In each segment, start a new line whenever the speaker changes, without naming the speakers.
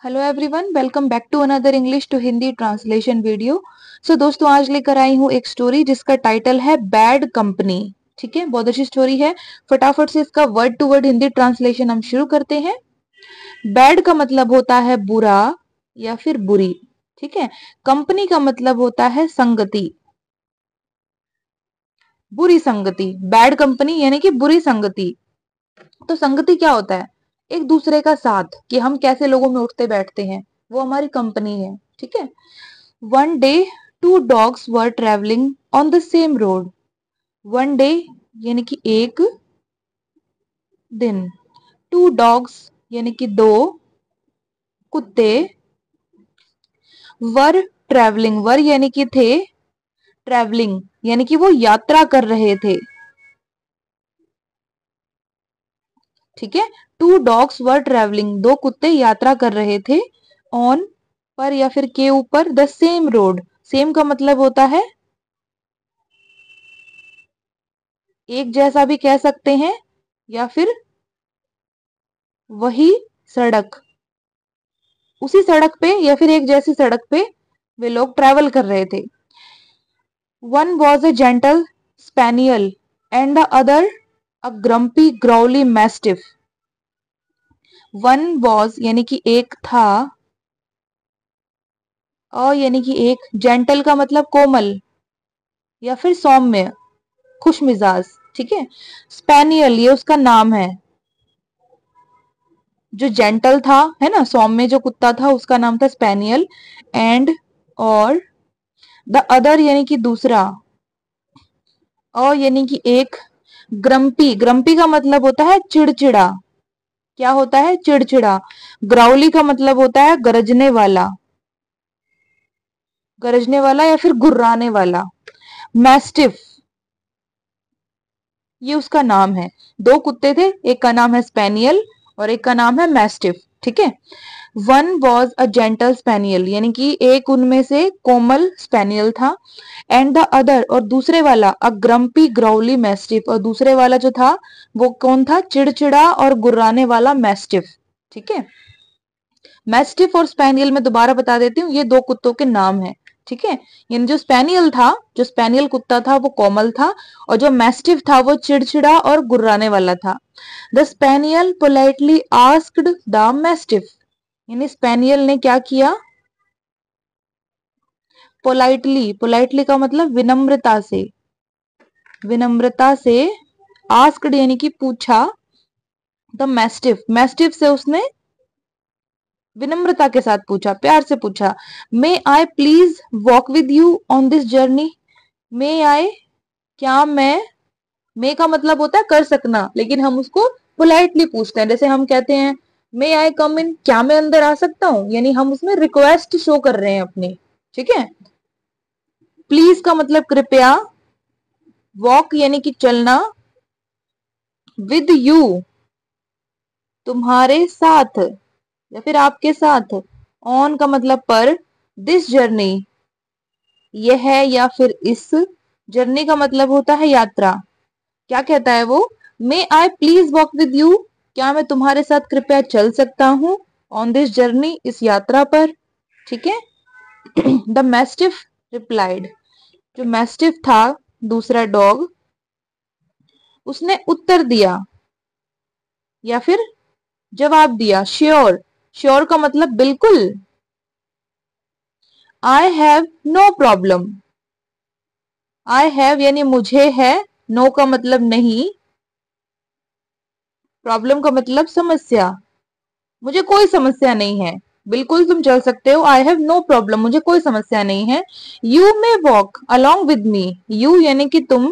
Hello everyone, welcome back to another English to Hindi translation video. So दोस्तों, आज लेकर आई हूँ एक स्टोरी जिसका टाइटल है बैड कंपनी। ठीक है, बहुत अच्छी स्टोरी है। फटाफट से इसका word to word Hindi translation हम शुरू करते हैं। बैड का मतलब होता है बुरा या फिर बुरी। ठीक है, कंपनी का मतलब होता है संगति, बुरी संगति। बैड कंपनी यानी कि बुरी संगति। तो संगति क्या होता है? एक दूसरे का साथ, कि हम कैसे लोगों में उठते बैठते हैं, वो हमारी कंपनी है। ठीक है। One day two dogs were travelling on the same road. One day यानी कि एक दिन, टू डॉग्स यानी कि दो कुत्ते, वर ट्रेवलिंग, वर यानी कि थे, ट्रेवलिंग यानी कि वो यात्रा कर रहे थे। ठीक है, टू डॉग्स वर ट्रेवलिंग, दो कुत्ते यात्रा कर रहे थे। ऑन, पर या फिर के ऊपर, द सेम रोड, सेम का मतलब होता है एक जैसा भी कह सकते हैं, या फिर वही सड़क, उसी सड़क पे या फिर एक जैसी सड़क पे वे लोग ट्रेवल कर रहे थे। One was a gentle spaniel and the other a grumpy growly mastiff. One was यानी कि एक था, और यानी कि एक, जेंटल का मतलब कोमल या फिर सौम्य, खुश मिजाज। ठीक है, स्पेनियल ये उसका नाम है। जो जेंटल था, है ना, सौम्य जो कुत्ता था उसका नाम था स्पेनियल। एंड, और, द अदर यानी कि दूसरा, और यानी कि एक, ग्रम्पी, ग्रम्पी का मतलब होता है चिड़चिड़ा। क्या होता है? चिड़चिड़ा। ग्राउली का मतलब होता है गरजने वाला, गरजने वाला या फिर गुर्राने वाला। मैस्टिफ ये उसका नाम है। दो कुत्ते थे, एक का नाम है स्पेनियल और एक का नाम है मैस्टिफ। ठीक है। One was a gentle spaniel यानी कि एक उनमें से कोमल स्पेनियल था। एंड द अदर और दूसरे वाला, अ ग्रम्पी ग्राउली मैस्टिफ, और दूसरे वाला जो था वो कौन था? चिड़चिड़ा और गुर्राने वाला मैस्टिफ। ठीक है। मैस्टिफ और स्पेनियल में दोबारा बता देती हूँ, ये दो कुत्तों के नाम है। ठीक है, यानी जो स्पेनियल था, जो स्पेनियल कुत्ता था वो कोमल था, और जो मैस्टिफ था वो चिड़चिड़ा और गुर्राने वाला था। The spaniel politely asked the mastiff, यानी स्पेनियल ने क्या किया? पोलाइटली, पोलाइटली का मतलब विनम्रता से, विनम्रता से, आस्क्ड यानी कि पूछा, द मैस्टिफ, मैस्टिफ से उसने विनम्रता के साथ पूछा, प्यार से पूछा। May I please walk with you on this journey. May I, क्या मैं, मे का मतलब होता है कर सकना, लेकिन हम उसको पोलाइटली पूछते हैं। जैसे हम कहते हैं मे आई कम इन, क्या मैं अंदर आ सकता हूं, यानी हम उसमें रिक्वेस्ट शो कर रहे हैं अपनी। ठीक है। प्लीज का मतलब कृपया, वॉक यानी कि चलना, विद यू तुम्हारे साथ या फिर आपके साथ, ऑन का मतलब पर, दिस जर्नी यह है या फिर इस, जर्नी का मतलब होता है यात्रा। क्या कहता है वो? मे I please walk with you, क्या मैं तुम्हारे साथ कृपया चल सकता हूं, ऑन दिस जर्नी इस यात्रा पर। ठीक है। द मैस्टिफ रिप्लाइड, जो मैस्टिफ था दूसरा डॉग, उसने उत्तर दिया या फिर जवाब दिया, श्योर, श्योर का मतलब बिल्कुल। I have no problem, I have यानी मुझे है, नो का मतलब नहीं, प्रॉब्लम का मतलब समस्या, मुझे कोई समस्या नहीं है, बिल्कुल तुम चल सकते हो। आई हैव नो प्रॉब्लम, मुझे कोई समस्या नहीं है। You may walk along with me, you यानी कि तुम,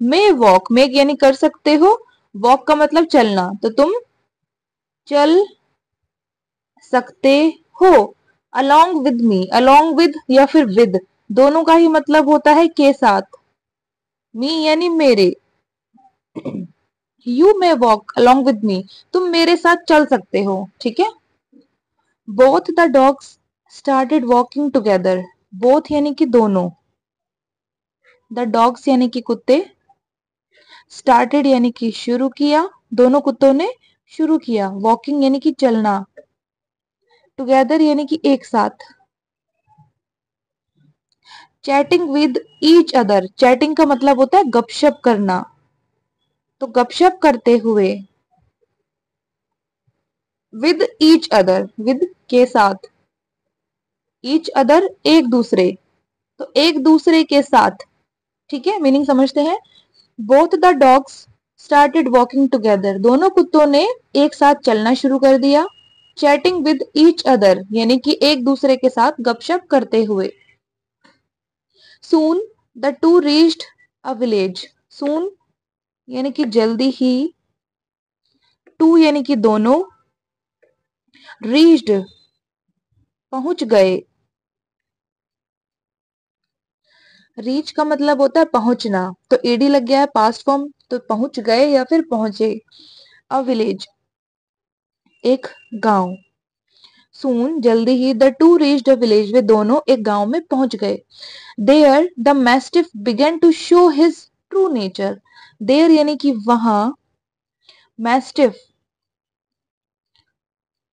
मे वॉक, मे यानी कर सकते हो, वॉक का मतलब चलना, तो तुम चल सकते हो। Along with me, along with या फिर विद, दोनों का ही मतलब होता है के साथ। मी यानी मेरे, you may walk along with me, तुम मेरे साथ चल सकते हो। ठीक है। Both the dogs started walking together, both यानी कि दोनों, द डॉग्स यानी कि कुत्ते, स्टार्टेड यानी कि शुरू किया, दोनों कुत्तों ने शुरू किया, वॉकिंग यानी कि चलना, टुगेदर यानी कि एक साथ। Chatting with each other, chatting का मतलब होता है गपशप करना, तो गपशप करते हुए। विद ईच अदर, विद के साथ, ईच अदर एक दूसरे, तो एक दूसरे के साथ। ठीक है, मीनिंग समझते हैं। Both the dogs started walking together, दोनों कुत्तों ने एक साथ चलना शुरू कर दिया। चैटिंग विद ईच अदर यानी कि एक दूसरे के साथ गपशप करते हुए। Soon the two reached a village, soon यानी कि जल्दी ही, टू यानी कि दोनों, रीच्ड पहुंच गए। रीच का मतलब होता है पहुंचना, तो एडी लग गया है पास्ट फॉर्म, तो पहुंच गए या फिर पहुंचे। अ विलेज एक गांव। सून जल्दी ही the two reached a village, वे दोनों एक गांव में पहुंच गए। There the mastiff began to show his true nature, there यानी कि वहां, मैस्टिफ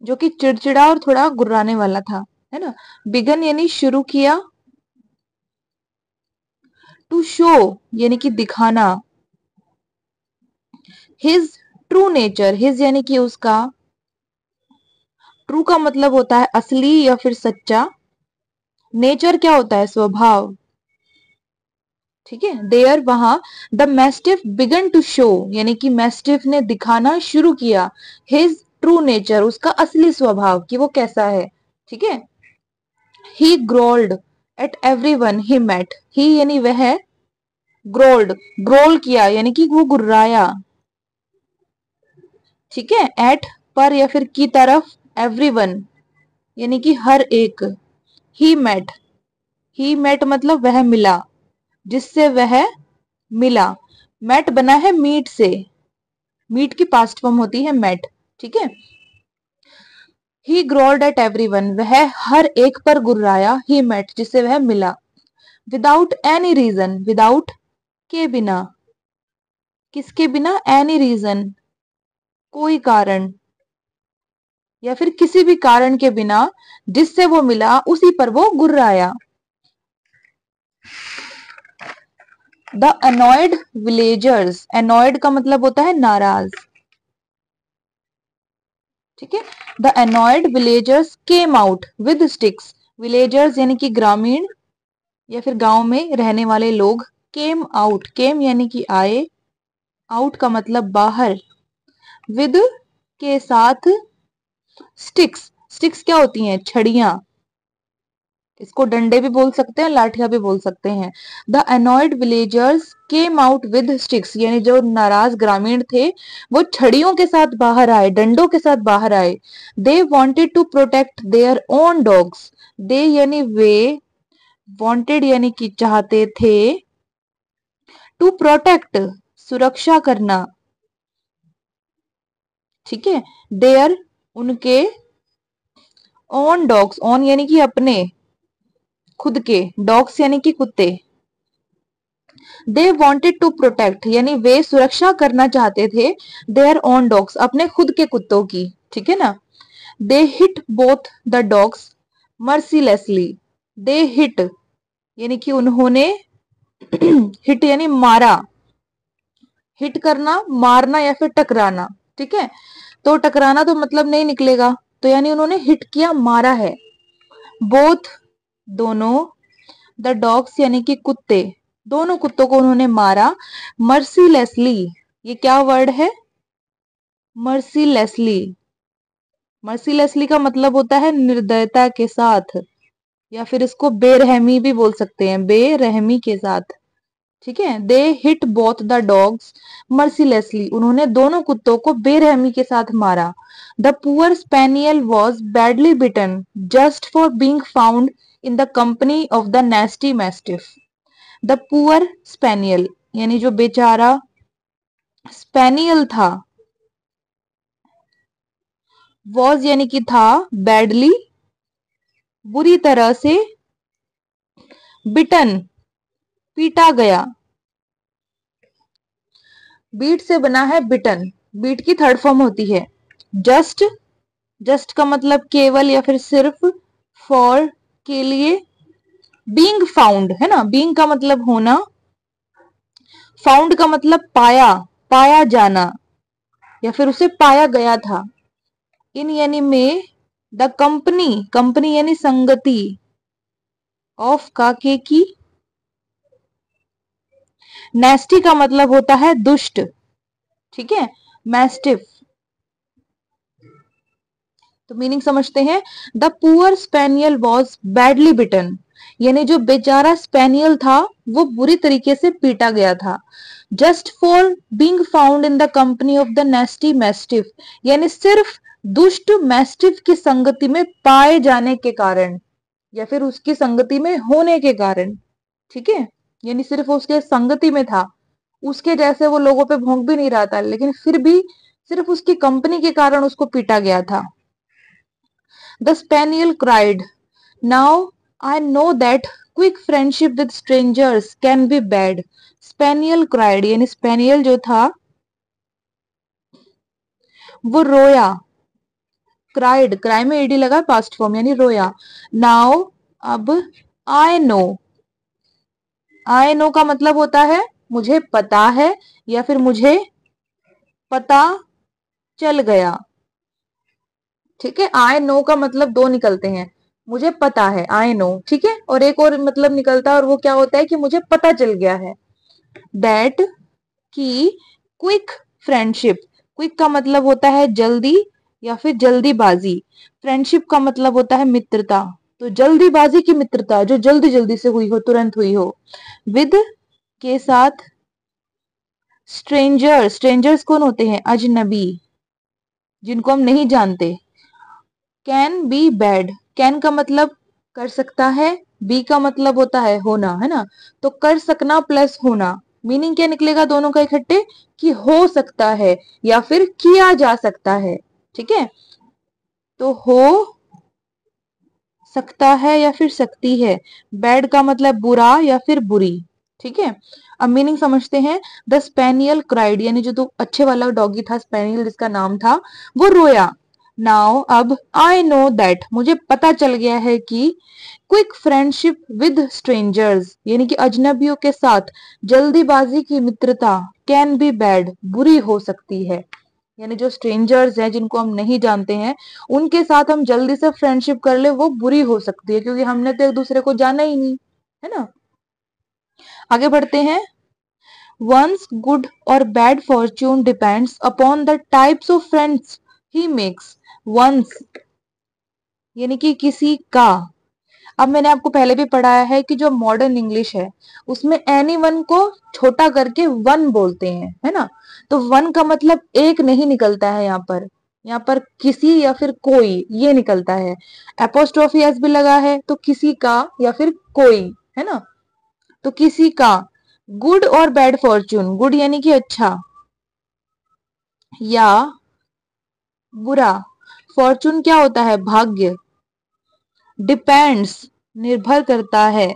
जो कि चिड़चिड़ा और थोड़ा गुर्राने वाला था, है ना। बिगन यानी शुरू किया, टू शो यानी कि दिखाना, हिज ट्रू नेचर, हिज यानी कि उसका, ट्रू का मतलब होता है असली या फिर सच्चा, नेचर क्या होता है स्वभाव। ठीक है, देयर वहां, the mastiff began to show यानी कि मैस्टिफ ने दिखाना शुरू किया, हिज ट्रू नेचर उसका असली स्वभाव कि वो कैसा है। ठीक है। He growled at everyone he met, he यानी वह, ग्रोल्ड ग्रोल किया यानी कि वो गुर्राया। ठीक है, एट पर या फिर की तरफ, एवरीवन यानी कि हर एक। ही मेट मतलब वह मिला, जिससे वह मिला। मेट बना है मीट से, मीट की पास्ट फॉर्म होती है मेट। ठीक है। ही ग्रोल्ड एट एवरीवन, वह हर एक पर गुर्राया, ही मेट जिससे वह मिला। विदाउट एनी रीजन, विदाउट के बिना, किसके बिना, एनी रीजन कोई कारण, या फिर किसी भी कारण के बिना जिससे वो मिला उसी पर वो गुर्राया। द अनॉयड विलेजर्स, अनॉयड का मतलब होता है नाराज। ठीक है। The annoyed villagers came out with sticks, villagers यानी कि ग्रामीण या फिर गांव में रहने वाले लोग। केम आउट, केम यानी कि आए, आउट का मतलब बाहर, विद के साथ, स्टिक्स, स्टिक्स क्या होती हैं, छड़ियां, इसको डंडे भी बोल सकते हैं, लाठियां भी बोल सकते हैं। The annoyed villagers came out with sticks यानी जो नाराज ग्रामीण थे वो छड़ियों के साथ बाहर आए, डंडों के साथ बाहर आए। They wanted to protect their own dogs, they यानी वे, वॉन्टेड यानी कि चाहते थे, टू प्रोटेक्ट सुरक्षा करना। ठीक है। देयर उनके, ओन डॉग्स, ओन यानी कि अपने, खुद के, डॉग्स यानी कि कुत्ते। दे वॉन्टेड टू प्रोटेक्ट यानी वे सुरक्षा करना चाहते थे, देयर ओन डॉग्स अपने खुद के कुत्तों की। ठीक है ना। They hit both the dogs mercilessly, they hit यानी कि उन्होंने, हिट यानी मारा, हिट करना, मारना या फिर टकराना। ठीक है, तो टकराना तो मतलब नहीं निकलेगा, तो यानी उन्होंने हिट किया, मारा है। बोथ दोनों, द डॉग्स यानी कि कुत्ते, दोनों कुत्तों को उन्होंने मारा। मर्सीलेसली, ये क्या वर्ड है, मर्सीलेसली, मर्सीलेसली का मतलब होता है निर्दयता के साथ, या फिर इसको बेरहमी भी बोल सकते हैं, बेरहमी के साथ। ठीक है। They hit both the dogs mercilessly, उन्होंने दोनों कुत्तों को बेरहमी के साथ मारा। The poor spaniel was badly bitten just for being found in the company of the nasty mastiff. The poor spaniel यानी जो बेचारा स्पेनियल था, वॉज यानी कि था, बैडली बुरी तरह से, बिटन पीटा गया, बीट से बना है बिटन, बीट की थर्ड फॉर्म होती है, जस्ट जस्ट का मतलब केवल या फिर सिर्फ, फॉर के लिए, बीइंग फाउंड है ना, बीइंग का मतलब होना, फाउंड का मतलब पाया, पाया जाना या फिर उसे पाया गया था। इन यानी में, द कंपनी, कंपनी यानी संगति, ऑफ काके की, नेस्टी का मतलब होता है दुष्ट, ठीक है, मैस्टिफ। तो मीनिंग समझते हैं, the poor spaniel was badly bitten, यानी जो बेचारा स्पेनियल था वो बुरी तरीके से पीटा गया था। Just for being found in the company of the nasty mastiff, यानी सिर्फ दुष्ट मैस्टिफ की संगति में पाए जाने के कारण या फिर उसकी संगति में होने के कारण, ठीक है, यानी सिर्फ उसके संगति में था, उसके जैसे वो लोगों पे भौंक भी नहीं रहा था, लेकिन फिर भी सिर्फ उसकी कंपनी के कारण उसको पीटा गया था। The spaniel cried, "Now I know that quick friendship with strangers can be bad." Spaniel cried, यानी spaniel जो था वो रोया, cried, क्राई में ईडी लगा पास्ट फॉर्म यानी रोया। Now, अब I know, I know का मतलब होता है मुझे पता है या फिर मुझे पता चल गया, ठीक है। आई नो का मतलब दो निकलते हैं, मुझे पता है आई नो, ठीक है, और एक और मतलब निकलता है और वो क्या होता है कि मुझे पता चल गया है। दैट की क्विक फ्रेंडशिप, क्विक का मतलब होता है जल्दी या फिर जल्दीबाजी, फ्रेंडशिप का मतलब होता है मित्रता, तो जल्दीबाजी की मित्रता जो जल्दी जल्दी से हुई हो, तुरंत हुई हो। विद के साथ, स्ट्रेंजर, स्ट्रेंजर्स कौन होते हैं, अजनबी, जिनको हम नहीं जानते। कैन बी बैड, कैन का मतलब कर सकता है, बी का मतलब होता है होना, है ना, तो कर सकना प्लस होना, मीनिंग क्या निकलेगा दोनों का इकट्ठे, कि हो सकता है या फिर किया जा सकता है, ठीक है, तो हो सकता है या फिर सकती है। बैड का मतलब बुरा या फिर बुरी, ठीक है। अब मीनिंग समझते हैं। द स्पेनियल क्राइड, यानी जो तो अच्छे वाला डॉगी था स्पेनियल जिसका नाम था, वो रोया। नाउ अब आई नो दैट, मुझे पता चल गया है कि क्विक फ्रेंडशिप विद स्ट्रेंजर्स, यानी कि अजनबियों के साथ जल्दीबाजी की मित्रता, कैन बी बैड, बुरी हो सकती है, यानी जो स्ट्रेंजर्स हैं जिनको हम नहीं जानते हैं उनके साथ हम जल्दी से फ्रेंडशिप कर ले वो बुरी हो सकती है, क्योंकि हमने तो एक दूसरे को जाना ही नहीं, है ना। आगे बढ़ते हैं। वंस गुड और bad fortune depends upon the types of friends he makes. Once यानी कि किसी का, अब मैंने आपको पहले भी पढ़ाया है कि जो मॉडर्न इंग्लिश है उसमें एनी वन को छोटा करके वन बोलते हैं, है ना, तो वन का मतलब एक नहीं निकलता है यहाँ पर, यहाँ पर किसी या फिर कोई ये निकलता है। एपोस्ट्रोफी एस भी लगा है तो किसी का या फिर कोई, है ना, तो किसी का। गुड और बैड फॉर्च्यून, गुड यानी कि अच्छा या बुरा, फॉर्च्यून क्या होता है भाग्य, डिपेंड्स निर्भर करता है,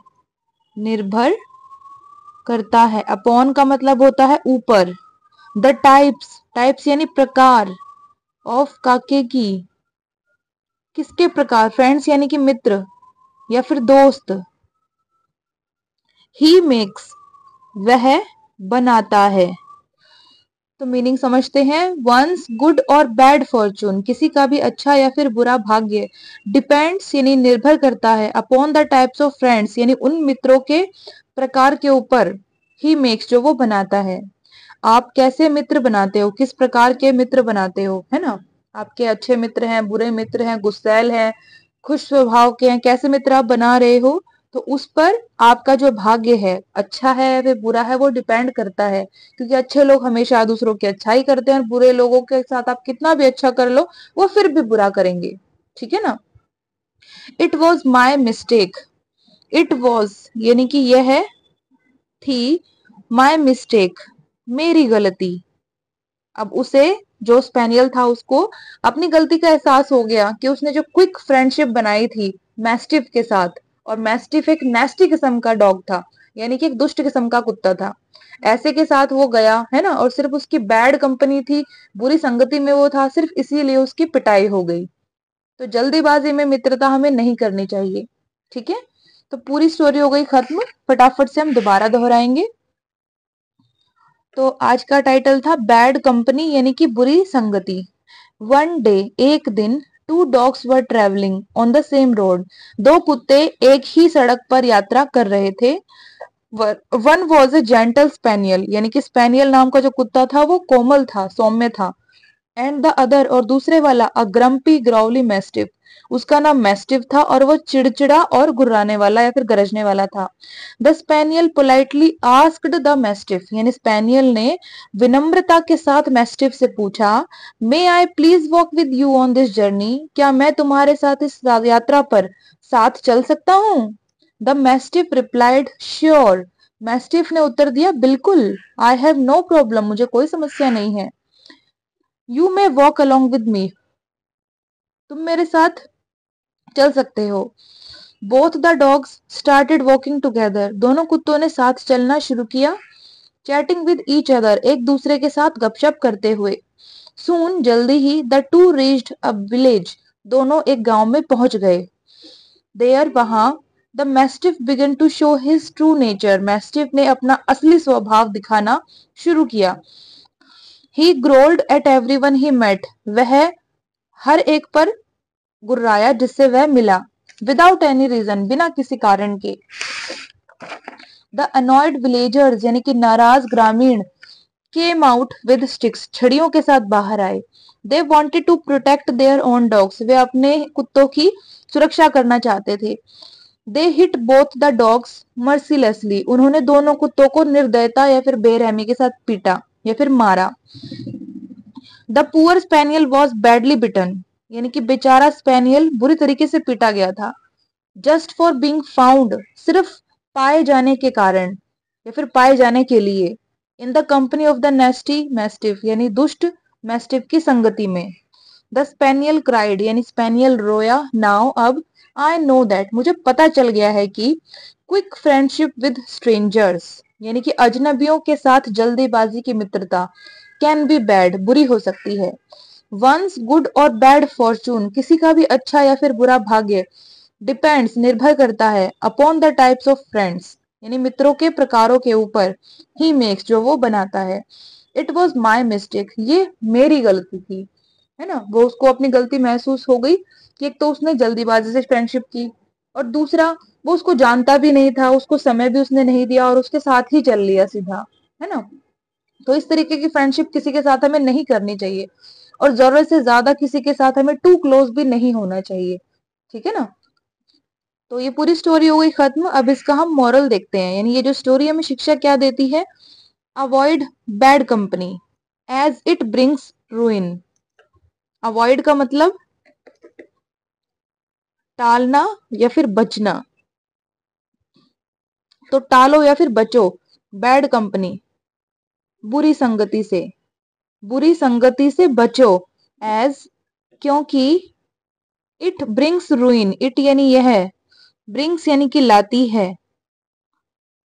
निर्भर करता है, अपॉन का मतलब होता है ऊपर। द टाइप्स, टाइप्स यानी प्रकार, ऑफ काके की, किसके प्रकार, फ्रेंड्स यानी कि मित्र या फिर दोस्त। ही मेक्स, वह बनाता है। तो मीनिंग समझते हैं। वंस गुड और बैड फॉर्चून, किसी का भी अच्छा या फिर बुरा भाग्य, डिपेंड्स यानी निर्भर करता है, upon the types of friends यानी उन मित्रों के प्रकार के ऊपर, ही मेक्स जो वो बनाता है। आप कैसे मित्र बनाते हो, किस प्रकार के मित्र बनाते हो, है ना, आपके अच्छे मित्र हैं, बुरे मित्र हैं, गुस्सैल हैं, खुश स्वभाव के हैं, कैसे मित्र आप बना रहे हो, तो उस पर आपका जो भाग्य है अच्छा है या फिर बुरा है वो डिपेंड करता है, क्योंकि अच्छे लोग हमेशा दूसरों की अच्छाई करते हैं और बुरे लोगों के साथ आप कितना भी अच्छा कर लो वो फिर भी बुरा करेंगे, ठीक है ना। It was my mistake, it was यानी कि यह थी, माई मिस्टेक मेरी गलती। अब उसे, जो स्पेनियल था उसको अपनी गलती का एहसास हो गया कि उसने जो क्विक फ्रेंडशिप बनाई थी मैस्टिफ के साथ, और मैस्टिफ एक नेस्टी किस्म का डॉग था, यानी कि एक दुष्ट किस्म का कुत्ता था, ऐसे के साथ वो गया, है ना, और सिर्फ उसकी बैड कंपनी थी, बुरी संगति में वो था, सिर्फ इसीलिए उसकी पिटाई हो गई। तो जल्दीबाजी में मित्रता हमें नहीं करनी चाहिए। ठीक है, तो पूरी स्टोरी हो गई खत्म। फटाफट से हम दोबारा दोहराएंगे। तो आज का टाइटल था बैड कंपनी यानी कि बुरी संगति। वन डे, एक दिन, two dogs were travelling on the same road. दो कुत्ते एक ही सड़क पर यात्रा कर रहे थे। One was a gentle spaniel यानी कि स्पेनियल नाम का जो कुत्ता था वो कोमल था, सौम्य था। एंड द अदर और दूसरे वाला अ ग्रम्पी ग्राउली मैस्टिफ, उसका नाम मैस्टिफ था और वो चिड़चिड़ा और गुर्राने वाला या फिर गरजने वाला था। The spaniel politely asked the mastiff यानी स्पेनियल ने विनम्रता के साथ मैस्टिफ से पूछा, may I please walk with you on this journey, क्या मैं तुम्हारे साथ इस यात्रा पर साथ चल सकता हूँ? The mastiff replied sure, mastiff ने उत्तर दिया बिल्कुल। आई हैव नो प्रॉब्लम, मुझे कोई समस्या नहीं है। You may walk along with me, तुम मेरे साथ चल सकते हो। Both the dogs started walking together, दोनों कुत्तों ने साथ चलना शुरू किया। चैटिंग विद ईच अदर, एक दूसरे के साथ गपशप करते हुए। सून, जल्दी ही, the two reached a village, दोनों एक गांव में पहुंच गए। देयर, वहां, the mastiff began to show his true nature, mastiff ने अपना असली स्वभाव दिखाना शुरू किया। He growled at everyone he met, वह हर एक पर गुर्राया जिससे वह मिला। विदाउट एनी रीजन, बिना किसी कारण के। द अनॉयड विलेजर्स यानी कि नाराज ग्रामीण केम आउट विद स्टिक्स, छड़ियों के साथ बाहर आए। They wanted to protect their own dogs, वे अपने कुत्तों की सुरक्षा करना चाहते थे। They hit both the dogs mercilessly, उन्होंने दोनों कुत्तों को निर्दयता या फिर बेरहमी के साथ पीटा या फिर मारा। The poor spaniel was badly bitten, यानी कि बेचारा स्पेनियल बुरी तरीके से पीटा गया था। जस्ट फॉर बींग फाउंड, सिर्फ पाए जाने के कारण या फिर पाए जाने के लिए। इन the company of the nasty mastiff, यानी दुष्ट मैस्टिफ की संगति में। द स्पेनियल क्राइड, यानी स्पेनियल रोया, नाउ अब, आई नो दैट, मुझे पता चल गया है कि क्विक फ्रेंडशिप विद स्ट्रेंजर्स, यानी कि अजनबियों के साथ जल्दीबाजी की मित्रता, कैन बी बैड, बुरी हो सकती है। वंस गुड और बैड फॉर्चून, किसी का भी अच्छा या फिर बुरा भाग्य, डिपेंड्स, निर्भर करता है, upon the types of friends, यानी मित्रों के प्रकारों के ऊपर, ही मेक्स, जो वो बनाता है। इट वॉज माई मिस्टेक, ये मेरी गलती थी, है ना। वो उसको अपनी गलती महसूस हो गई कि एक तो उसने जल्दीबाजी से फ्रेंडशिप की और दूसरा वो उसको जानता भी नहीं था, उसको समय भी उसने नहीं दिया और उसके साथ ही चल लिया सीधा, है ना। तो इस तरीके की फ्रेंडशिप किसी के साथ हमें नहीं करनी चाहिए और जरूरत से ज्यादा किसी के साथ हमें टू क्लोज भी नहीं होना चाहिए। ठीक है ना। तो ये पूरी स्टोरी हो गई खत्म। अब इसका हम मॉरल देखते हैं, यानी ये जो स्टोरी हमें शिक्षा क्या देती है। Avoid bad company as it brings ruin. Avoid का मतलब टालना या फिर बचना, तो टालो या फिर बचो बैड कंपनी, बुरी संगति से, बुरी संगति से बचो। एज, क्योंकि, इट ब्रिंग्स रूइन, इट यानी यह, ब्रिंग्स यानी कि लाती है,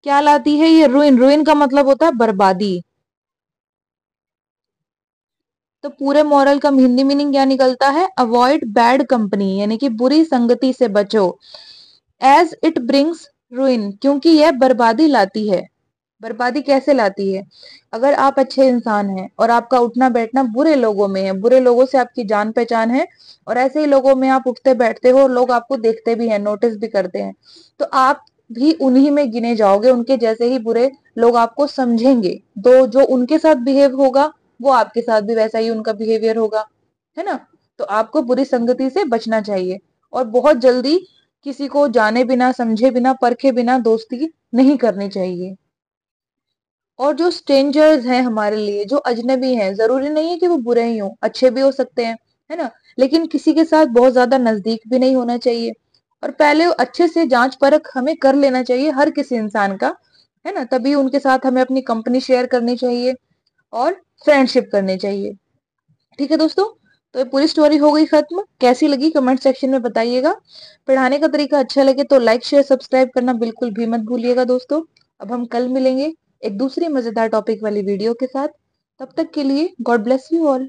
क्या लाती है ये, रूइन, रूइन का मतलब होता है बर्बादी। तो पूरे मॉरल का हिंदी मीनिंग क्या निकलता है, अवॉइड बैड कंपनी यानी कि बुरी संगति से बचो। एज इट ब्रिंग्स रूइन, क्योंकि यह बर्बादी लाती है। बर्बादी कैसे लाती है, अगर आप अच्छे इंसान हैं और आपका उठना बैठना बुरे लोगों में है, बुरे लोगों से आपकी जान पहचान है और ऐसे ही लोगों में आप उठते बैठते हो और लोग आपको देखते भी हैं, नोटिस भी करते हैं, तो आप भी उन्हीं में गिने जाओगे, उनके जैसे ही बुरे लोग आपको समझेंगे। तो जो उनके साथ बिहेव होगा वो आपके साथ भी वैसा ही उनका बिहेवियर होगा, है ना। तो आपको बुरी संगति से बचना चाहिए और बहुत जल्दी किसी को जाने बिना, समझे बिना, परखे बिना दोस्ती नहीं करनी चाहिए। और जो स्ट्रेंजर्स हैं हमारे लिए, जो अजनबी हैं, जरूरी नहीं है कि वो बुरे ही हों, अच्छे भी हो सकते हैं, है ना। लेकिन किसी के साथ बहुत ज्यादा नजदीक भी नहीं होना चाहिए और पहले अच्छे से जांच परख हमें कर लेना चाहिए हर किसी इंसान का, है ना। तभी उनके साथ हमें अपनी कंपनी शेयर करनी चाहिए और फ्रेंडशिप करनी चाहिए। ठीक है दोस्तों, तो ये पूरी स्टोरी हो गई खत्म। कैसी लगी कमेंट सेक्शन में बताइएगा। पढ़ाने का तरीका अच्छा लगे तो लाइक शेयर सब्सक्राइब करना बिल्कुल भी मत भूलिएगा दोस्तों। अब हम कल मिलेंगे एक दूसरी मजेदार टॉपिक वाली वीडियो के साथ। तब तक के लिए गॉड ब्लेस यू ऑल।